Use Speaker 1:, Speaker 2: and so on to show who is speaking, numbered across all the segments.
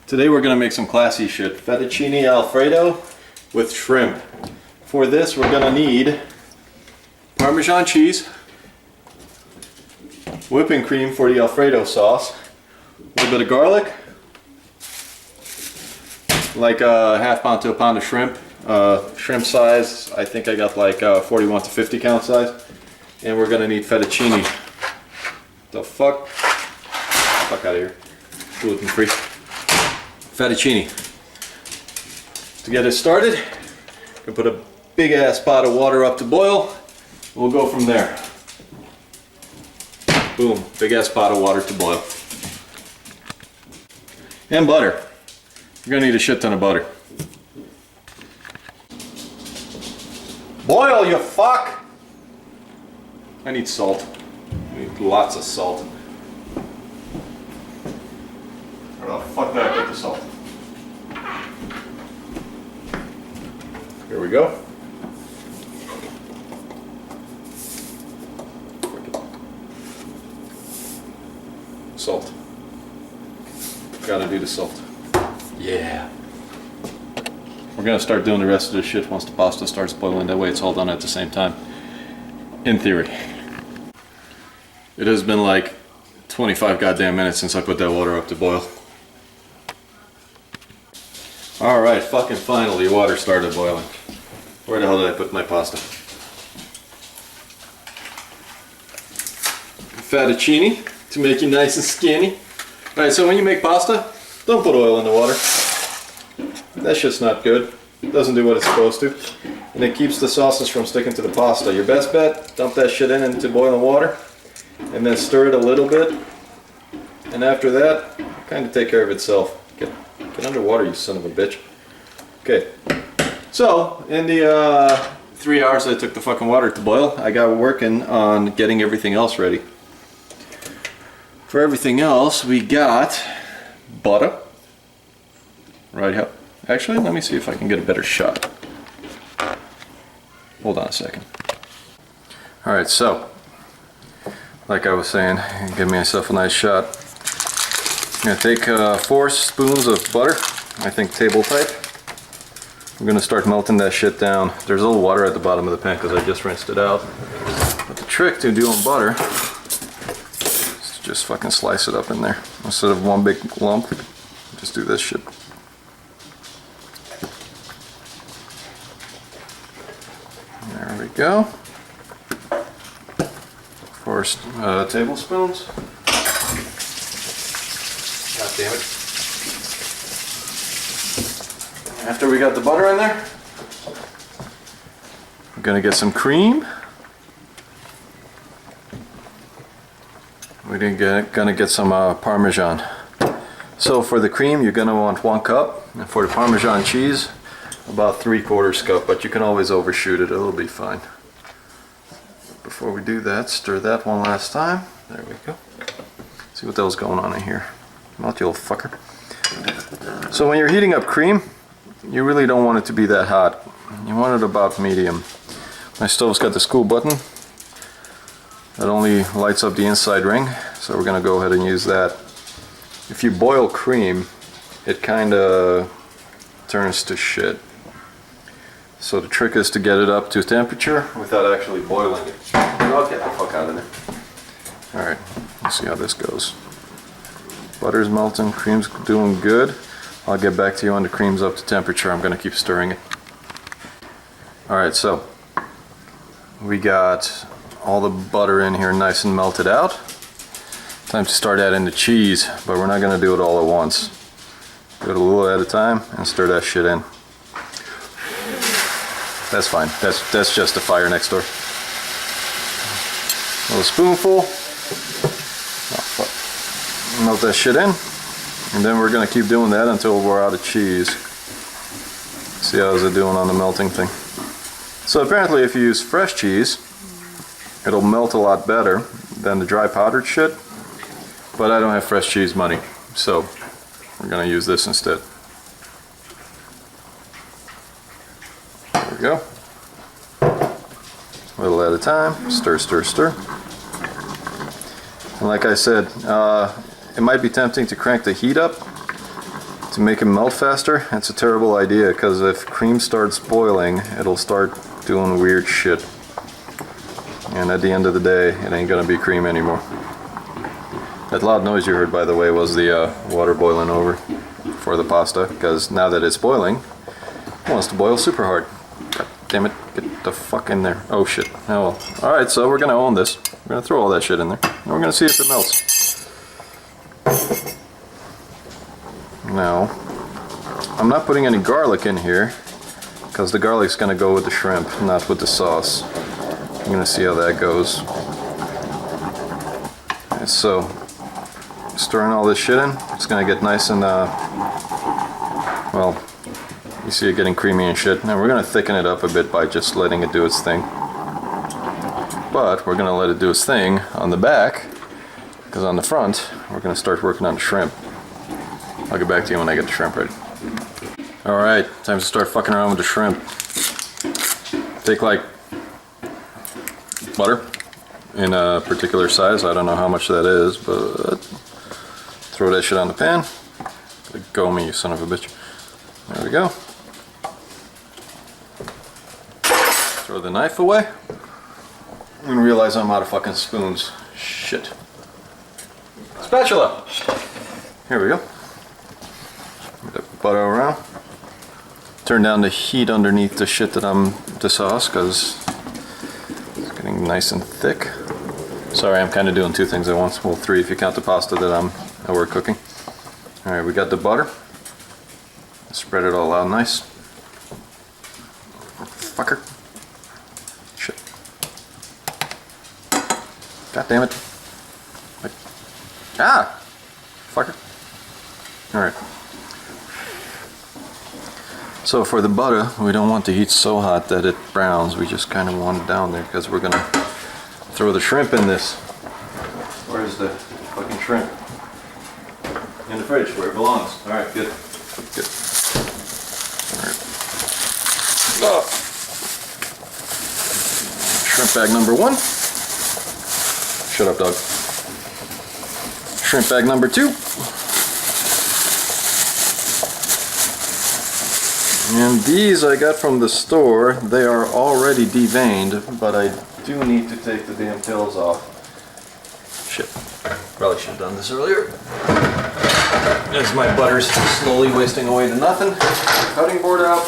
Speaker 1: Today we're gonna make some classy shit. Fettuccine Alfredo with shrimp. For this we're gonna need Parmesan cheese, whipping cream for the Alfredo sauce, a little bit of garlic, like a half pound to a pound of shrimp. Shrimp size, I think I got like 41 to 50 count size. And we're gonna need fettuccine. The fuck? Fuck out of here. Gluten free. Fettuccine. To get it started, I'm gonna put a big ass pot of water up to boil. We'll go from there. Boom, big ass pot of water to boil. And butter. You're gonna need a shit ton of butter. Boil, you fuck! I need salt. I need lots of salt. Where the fuck did I put the salt? Here we go. Salt. Gotta do the salt. Yeah. We're gonna start doing the rest of this shit once the pasta starts boiling. That way it's all done at the same time. In theory. It has been like 25 goddamn minutes since I put that water up to boil. Alright, fucking finally water started boiling. Where the hell did I put my pasta? Fettuccine to make you nice and skinny. Alright, so when you make pasta, don't put oil in the water. That shit's not good. It doesn't do what it's supposed to. And it keeps the sauces from sticking to the pasta. Your best bet, dump that shit into boiling water and then stir it a little bit. And after that, kind of take care of itself. Get underwater, you son of a bitch. Okay. So, in the 3 hours that it took the fucking water to boil, I got working on getting everything else ready. For everything else, we got butter. Right here. Actually, let me see if I can get a better shot. Hold on a second. Alright, so, like I was saying, give myself a nice shot. I'm going to take 4 spoons of butter, I think table type. I'm going to start melting that shit down. There's a little water at the bottom of the pan because I just rinsed it out. But the trick to doing butter is to just fucking slice it up in there. Instead of one big lump, just do this shit. There we go. 4 tablespoons. God damn it. After we got the butter in there, we're gonna get some cream. We're gonna get some parmesan. So for the cream, you're gonna want 1 cup, and for the parmesan cheese, about 3/4 cup. But you can always overshoot it; it'll be fine. Before we do that, stir that one last time. There we go. See what the hell's going on in here. Melt, you little fucker. So when you're heating up cream, you really don't want it to be that hot. You want it about medium. My stove's got this cool button that only lights up the inside ring, so we're gonna go ahead and use that. If you boil cream, it kinda turns to shit. So the trick is to get it up to temperature without actually boiling it. I'll get the fuck out of there. Alright, let's see how this goes. Butter's melting, cream's doing good. I'll get back to you when the cream's up to temperature. I'm going to keep stirring it. Alright, so we got all the butter in here nice and melted out. Time to start adding the cheese, but we're not going to do it all at once. Do it a little at a time and stir that shit in. That's fine. That's just the fire next door. A little spoonful. Oh, fuck. Melt that shit in. And then we're going to keep doing that until we're out of cheese. See how's it doing on the melting thing. So apparently if you use fresh cheese, it'll melt a lot better than the dry powdered shit. But I don't have fresh cheese money, so we're going to use this instead. There we go. A little at a time. Stir, stir, stir. And like I said, it might be tempting to crank the heat up, to make it melt faster, it's a terrible idea because if cream starts boiling, it'll start doing weird shit. And at the end of the day, it ain't gonna be cream anymore. That loud noise you heard, by the way, was the water boiling over for the pasta, because now that it's boiling, it wants to boil super hard. God damn it, get the fuck in there. Oh shit. Oh well. Alright, so we're gonna own this. We're gonna throw all that shit in there, and we're gonna see if it melts. Now, I'm not putting any garlic in here, because the garlic's gonna go with the shrimp, not with the sauce. I'm gonna see how that goes. Okay, so, stirring all this shit in, it's gonna get nice and, well, you see it getting creamy and shit. Now we're gonna thicken it up a bit by just letting it do its thing. But we're gonna let it do its thing on the back, because on the front, we're gonna start working on the shrimp. I'll get back to you when I get the shrimp ready. Alright, time to start fucking around with the shrimp. Take like butter in a particular size. I don't know how much that is, but throw that shit on the pan. Go me, you son of a bitch. There we go. Throw the knife away. And realize I'm out of fucking spoons. Shit. Spatula! Here we go. The butter around. Turn down the heat underneath the shit that the sauce, because it's getting nice and thick. Sorry, I'm kind of doing two things at once. Well, three if you count the pasta that we're cooking. Alright, we got the butter. Spread it all out nice. Fucker. Shit. God damn it. Like, ah! Fucker. Alright. So for the butter, we don't want the heat so hot that it browns. We just kind of want it down there because we're going to throw the shrimp in this. Where's the fucking shrimp? In the fridge, where it belongs. Alright, good. Good. Alright. Oh. Shrimp bag number 1. Shut up, dog. Shrimp bag number 2. And these I got from the store. They are already deveined, but I do need to take the damn tails off. Shit. Probably should have done this earlier. As my butter's slowly wasting away to nothing. Cutting board out.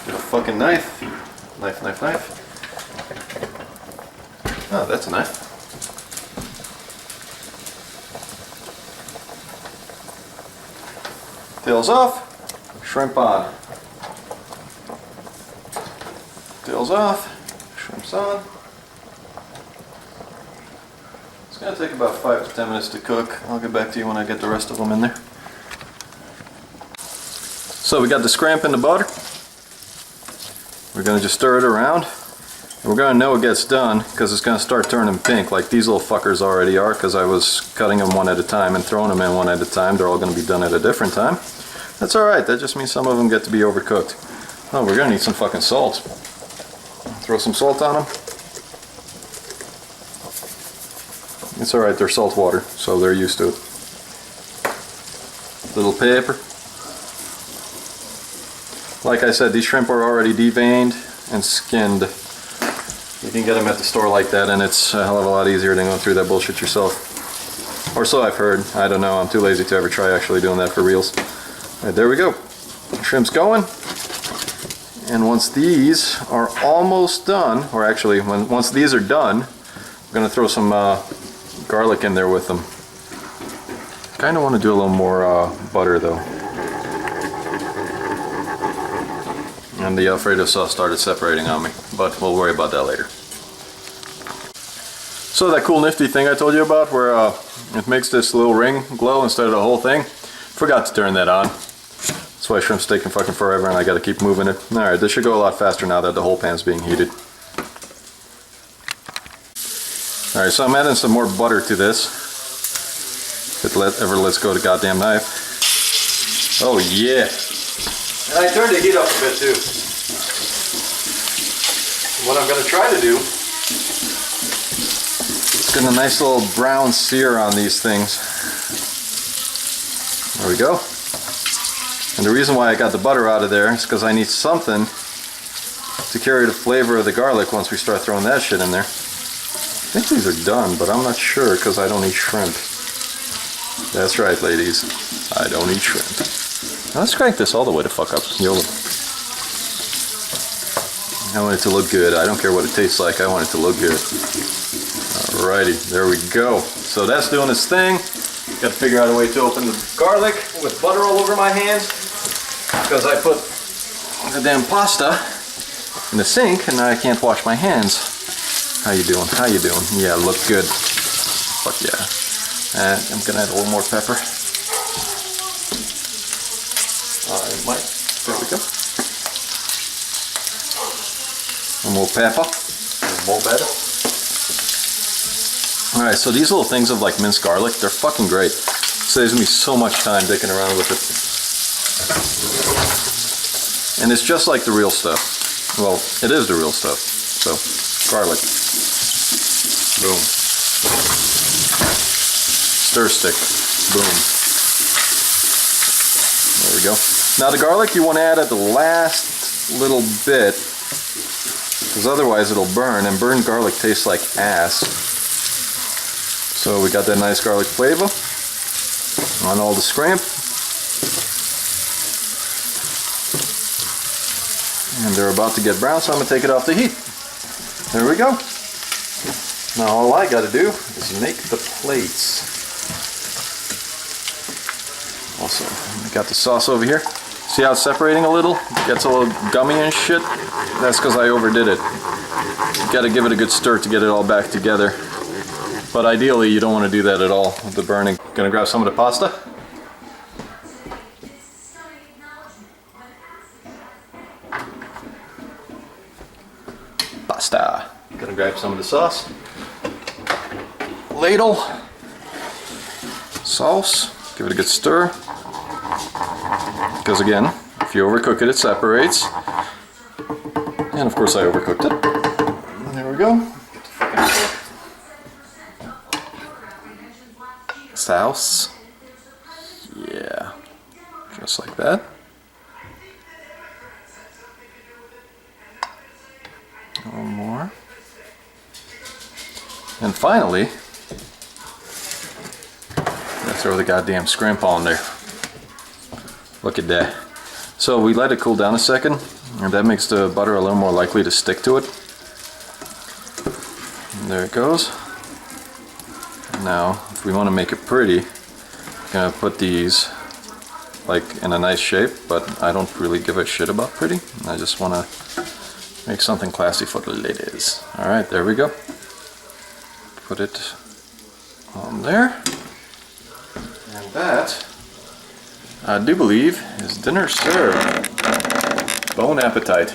Speaker 1: Get a fucking knife. Knife, knife, knife. Oh, that's a knife. Tails off, shrimp on. Tails off, shrimp's on. It's going to take about 5 to 10 minutes to cook. I'll get back to you when I get the rest of them in there. So we got the scramp in the butter. We're going to just stir it around. And we're going to know it gets done because it's going to start turning pink like these little fuckers already are, because I was cutting them one at a time and throwing them in one at a time. They're all going to be done at a different time. That's alright, that just means some of them get to be overcooked. Oh, we're going to need some fucking salt. Throw some salt on them. It's alright, they're salt water, so they're used to it. Little pepper. Like I said, these shrimp are already deveined and skinned. You can get them at the store like that, and it's a hell of a lot easier than going through that bullshit yourself. Or so I've heard. I don't know, I'm too lazy to ever try actually doing that for reals. Right, there we go. Shrimp's going. And once these are almost done, or actually once these are done, we're going to throw some garlic in there with them. Kind of want to do a little more butter though. And the Alfredo sauce started separating on me, but we'll worry about that later. So that cool nifty thing I told you about where it makes this little ring glow instead of the whole thing, forgot to turn that on. That's why shrimp's taking fucking forever and I gotta keep moving it. Alright, this should go a lot faster now that the whole pan's being heated. Alright, so I'm adding some more butter to this. If it ever lets go the goddamn knife. Oh yeah! And I turned the heat up a bit too. What I'm gonna try to do Getting a nice little brown sear on these things. There we go. And the reason why I got the butter out of there is because I need something to carry the flavor of the garlic once we start throwing that shit in there. I think these are done, but I'm not sure because I don't eat shrimp. That's right, ladies. I don't eat shrimp. Now let's crank this all the way to fuck up. YOLO. I want it to look good. I don't care what it tastes like. I want it to look good. Alrighty, there we go. So that's doing its thing. Got to figure out a way to open the garlic with butter all over my hands because I put the damn pasta in the sink and now I can't wash my hands. How you doing? How you doing? Yeah, look good. Fuck yeah. And I'm gonna add a little more pepper. I might. There we go. One more pepper. One more butter. Alright, so these little things of like minced garlic, they're fucking great. Saves me so much time dicking around with it. And it's just like the real stuff. Well, it is the real stuff. So, garlic. Boom. Stir stick. Boom. There we go. Now the garlic you want to add at the last little bit, because otherwise it'll burn, and burned garlic tastes like ass. So we got that nice garlic flavor on all the scrimp. And they're about to get brown, so I'm going to take it off the heat. There we go. Now all I got to do is make the plates. Also, I got the sauce over here. See how it's separating a little? It gets a little gummy and shit. That's because I overdid it. You got to give it a good stir to get it all back together. But ideally, you don't want to do that at all with the burning. Gonna grab some of the pasta. Pasta. Gonna grab some of the sauce. Ladle. Sauce. Give it a good stir. Because again, if you overcook it, it separates. And of course I overcooked it. There we go. Sauce. Yeah. Just like that. One more. And finally, let's throw the goddamn scrimp on there. Look at that. So we let it cool down a second, and that makes the butter a little more likely to stick to it. And there it goes. Now, if we want to make it pretty, I'm gonna put these like in a nice shape, but I don't really give a shit about pretty. I just want to make something classy for the ladies. Alright, there we go. Put it on there. And that, I do believe, is dinner served. Bon appetit.